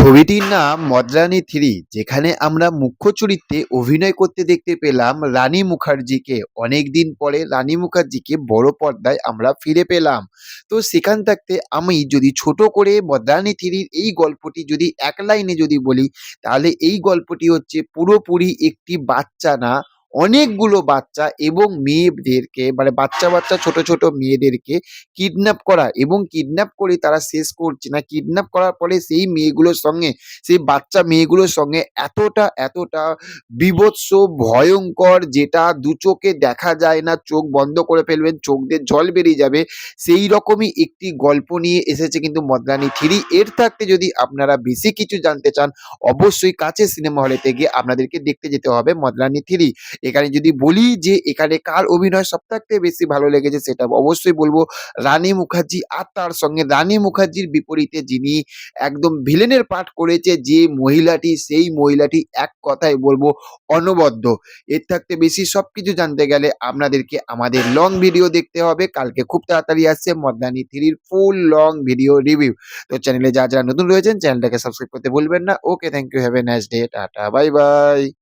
ছবিটির নাম মদরানী থ্রি, যেখানে আমরা মুখ্য চরিত্রে অভিনয় করতে দেখতে পেলাম রানী মুখার্জিকে। অনেকদিন পরে রানী মুখার্জিকে বড় পর্দায় আমরা ফিরে পেলাম। তো সেখান থাকতে আমি যদি ছোট করে মদরানী থ্রির এই গল্পটি যদি এক লাইনে যদি বলি, তাহলে এই গল্পটি হচ্ছে পুরোপুরি একটি বাচ্চা না, অনেকগুলো বাচ্চা এবং মেয়েদেরকে মানে বাচ্চা বাচ্চা ছোট ছোট মেয়েদেরকে কিডন্যাপ করা, এবং কিডন্যাপ করে তারা শেষ করছে না, কিডন্যাপ করার পরে সেই মেয়েগুলোর সঙ্গে, সেই বাচ্চা মেয়েগুলোর সঙ্গে এতটা এতটা বীভৎস, ভয়ঙ্কর, যেটা দু চোখে দেখা যায় না, চোখ বন্ধ করে ফেলবেন, চোখ দিয়ে জল বেরিয়ে যাবে, সেই রকমই একটি গল্প নিয়ে এসেছে কিন্তু মদরানী থ্রি। এর থাকতে যদি আপনারা বেশি কিছু জানতে চান, অবশ্যই কাছের সিনেমা হলেতে গিয়ে আপনাদেরকে দেখতে যেতে হবে মদরানী থ্রি। এখানে যদি বলি যে এখানে কার অভিনয় সবথেকে বেশি ভালো লেগেছে, সেটা অবশ্যই বলবো রানী মুখার্জি। আর তার সঙ্গে রানী মুখার্জির বিপরীতে যিনি একদম ভিলেনের পাঠ করেছে যে মহিলাটি, সেই মহিলাটি এক কথায় বলবো অনবদ্য। এর থাকতে বেশি সবকিছু জানতে গেলে আপনাদেরকে আমাদের লং ভিডিও দেখতে হবে। কালকে খুব তাড়াতাড়ি আসছে মদরানী থ্রির ফুল লং ভিডিও রিভিউ। তো চ্যানেলে যারা যারা নতুন রয়েছেন চ্যানেলটাকে সাবস্ক্রাইব করতে ভুলবেন না। Okay, thank you, have a nice day, tata, bye by.